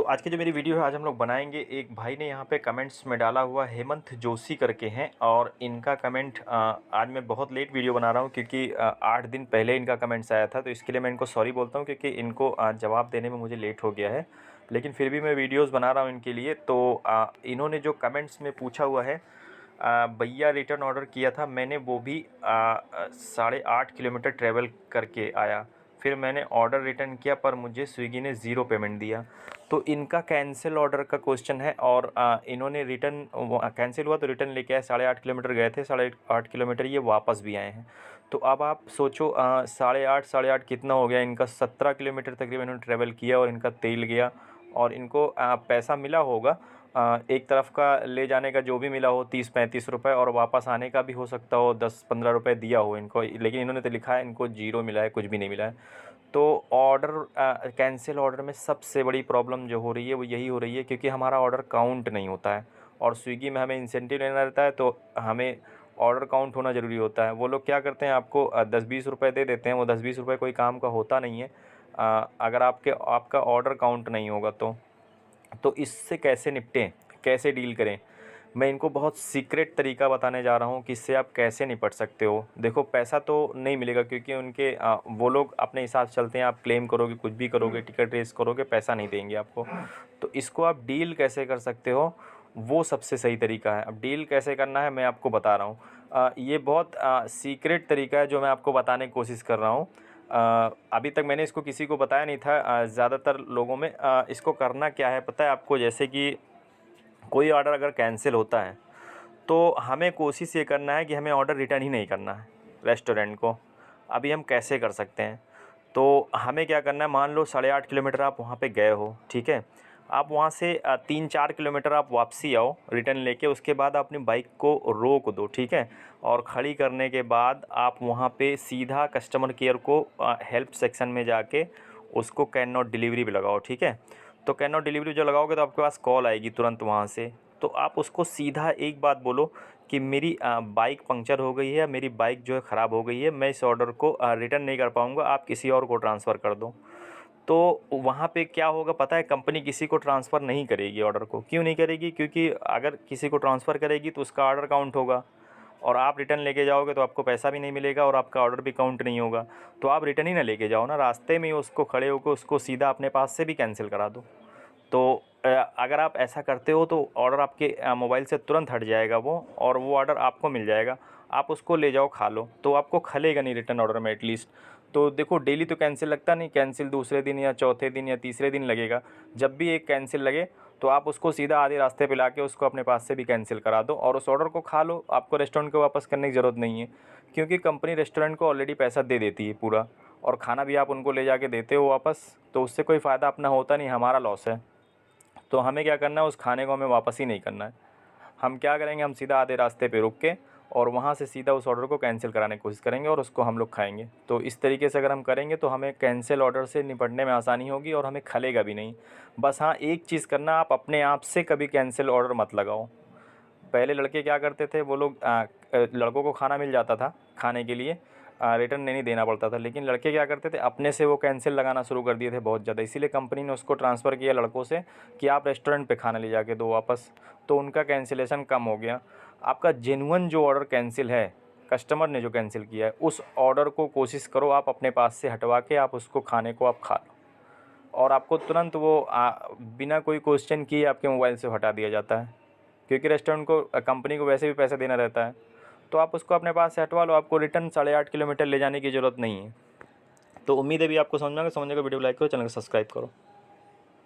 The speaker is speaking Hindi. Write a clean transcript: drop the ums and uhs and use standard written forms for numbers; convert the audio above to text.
तो आज की जो मेरी वीडियो है, आज हम लोग बनाएंगे। एक भाई ने यहाँ पे कमेंट्स में डाला हुआ हेमंत जोशी करके हैं, और इनका कमेंट आज मैं बहुत लेट वीडियो बना रहा हूँ क्योंकि 8 दिन पहले इनका कमेंट्स आया था। तो इसके लिए मैं इनको सॉरी बोलता हूँ क्योंकि इनको जवाब देने में मुझे लेट हो गया है, लेकिन फिर भी मैं वीडियोज़ बना रहा हूँ इनके लिए। तो इन्होंने जो कमेंट्स में पूछा हुआ है, भैया रिटर्न ऑर्डर किया था मैंने, वो भी 8.5 किलोमीटर ट्रैवल करके आया, फिर मैंने ऑर्डर रिटर्न किया पर मुझे स्विगी ने ज़ीरो पेमेंट दिया। तो इनका कैंसिल ऑर्डर का क्वेश्चन है, और इन्होंने रिटर्न कैंसिल हुआ तो रिटर्न लेके आए। 8.5 किलोमीटर गए थे, 8.5 किलोमीटर ये वापस भी आए हैं। तो अब आप सोचो, 8.5 कितना हो गया इनका। 17 किलोमीटर तकरीबन इन्होंने ट्रैवल किया और इनका तेल गया, और इनको पैसा मिला होगा एक तरफ का ले जाने का जो भी मिला हो 30-35 रुपये, और वापस आने का भी हो सकता हो 10-15 रुपये दिया हो इनको, लेकिन इन्होंने तो लिखा है इनको ज़ीरो मिला है, कुछ भी नहीं मिला है। तो ऑर्डर कैंसिल ऑर्डर में सबसे बड़ी प्रॉब्लम जो हो रही है वो यही हो रही है क्योंकि हमारा ऑर्डर काउंट नहीं होता है, और स्विगी में हमें इंसेंटिव लेना रहता है, तो हमें ऑर्डर काउंट होना ज़रूरी होता है। वो लोग क्या करते हैं, आपको 10-20 रुपये दे देते हैं, वो 10-20 रुपये कोई काम का होता नहीं है अगर आपका ऑर्डर काउंट नहीं होगा तो इससे कैसे निपटें, कैसे डील करें। मैं इनको बहुत सीक्रेट तरीका बताने जा रहा हूँ कि इससे आप कैसे निपट सकते हो। देखो, पैसा तो नहीं मिलेगा क्योंकि उनके वो लोग अपने हिसाब से चलते हैं। आप क्लेम करोगे, कुछ भी करोगे, टिकट रेस करोगे, पैसा नहीं देंगे आपको। तो इसको आप डील कैसे कर सकते हो, वो सबसे सही तरीका है। अब डील कैसे करना है मैं आपको बता रहा हूँ। ये बहुत सीक्रेट तरीका है जो मैं आपको बताने की कोशिश कर रहा हूँ। अभी तक मैंने इसको किसी को बताया नहीं था। ज़्यादातर लोगों में इसको करना क्या है पता है आपको, जैसे कि कोई ऑर्डर अगर कैंसिल होता है तो हमें कोशिश ये करना है कि हमें ऑर्डर रिटर्न ही नहीं करना है रेस्टोरेंट को। अभी हम कैसे कर सकते हैं, तो हमें क्या करना है, मान लो 8.5 किलोमीटर आप वहाँ पे गए हो, ठीक है। आप वहाँ से 3-4 किलोमीटर आप वापसी आओ रिटर्न लेके, उसके बाद आप अपनी बाइक को रोक दो, ठीक है। और खड़ी करने के बाद आप वहाँ पे सीधा कस्टमर केयर को हेल्प सेक्शन में जाके उसको कैन नॉट डिलीवरी भी लगाओ, ठीक है। तो कैन नॉट डिलीवरी जो लगाओगे तो आपके पास कॉल आएगी तुरंत वहाँ से। तो आप उसको सीधा एक बात बोलो कि मेरी बाइक पंक्चर हो गई है, मेरी बाइक जो है ख़राब हो गई है, मैं इस ऑर्डर को रिटर्न नहीं कर पाऊँगा, आप किसी और को ट्रांसफ़र कर दो। तो वहाँ पे क्या होगा पता है, कंपनी किसी को ट्रांसफ़र नहीं करेगी ऑर्डर को। क्यों नहीं करेगी? क्योंकि अगर किसी को ट्रांसफ़र करेगी तो उसका ऑर्डर काउंट होगा, और आप रिटर्न लेके जाओगे तो आपको पैसा भी नहीं मिलेगा और आपका ऑर्डर भी काउंट नहीं होगा। तो आप रिटर्न ही ना लेके जाओ ना, रास्ते में ही उसको खड़े होकर उसको सीधा अपने पास से भी कैंसिल करा दो। तो अगर आप ऐसा करते हो तो ऑर्डर आपके मोबाइल से तुरंत हट जाएगा वो, और वो ऑर्डर आपको मिल जाएगा। आप उसको ले जाओ, खा लो, तो आपको खलेगा नहीं रिटर्न ऑर्डर में एटलीस्ट। तो देखो, डेली तो कैंसिल लगता नहीं, कैंसिल दूसरे दिन या चौथे दिन या तीसरे दिन लगेगा। जब भी एक कैंसिल लगे तो आप उसको सीधा आधे रास्ते पे लाके उसको अपने पास से भी कैंसिल करा दो और उस ऑर्डर को खा लो। आपको रेस्टोरेंट को वापस करने की ज़रूरत नहीं है, क्योंकि कंपनी रेस्टोरेंट को ऑलरेडी पैसा दे देती है पूरा, और खाना भी आप उनको ले जाके देते हो वापस, तो उससे कोई फ़ायदा अपना होता नहीं, हमारा लॉस है। तो हमें क्या करना है, उस खाने को हमें वापस ही नहीं करना है। हम क्या करेंगे, हम सीधा आधे रास्ते पे रुक के और वहाँ से सीधा उस ऑर्डर को कैंसिल कराने की कोशिश करेंगे और उसको हम लोग खाएंगे। तो इस तरीके से अगर हम करेंगे तो हमें कैंसिल ऑर्डर से निपटने में आसानी होगी और हमें खलेगा भी नहीं। बस हाँ, एक चीज़ करना, आप अपने आप से कभी कैंसिल ऑर्डर मत लगाओ। पहले लड़के क्या करते थे, वो लोग लड़कों को खाना मिल जाता था खाने के लिए, रिटर्न नहीं देना पड़ता था, लेकिन लड़के क्या करते थे, अपने से वो कैंसिल लगाना शुरू कर दिए थे बहुत ज़्यादा। इसीलिए कंपनी ने उसको ट्रांसफ़र किया लड़कों से कि आप रेस्टोरेंट पे खाना ले जाके दो वापस, तो उनका कैंसिलेशन कम हो गया। आपका जेन्युइन जो ऑर्डर कैंसिल है, कस्टमर ने जो कैंसिल किया है, उस ऑर्डर को कोशिश करो आप अपने पास से हटवा के आप उसको खाने को आप खा लो, और आपको तुरंत वो बिना कोई क्वेश्चन किए आपके मोबाइल से हटा दिया जाता है, क्योंकि रेस्टोरेंट को कंपनी को वैसे भी पैसा देना रहता है। तो आप उसको अपने पास से हटवा लो, आपको रिटर्न 8.5 किलोमीटर ले जाने की ज़रूरत नहीं है। तो उम्मीद है भी आपको समझ में आएगा। वीडियो को लाइक करो, चैनल को सब्सक्राइब करो।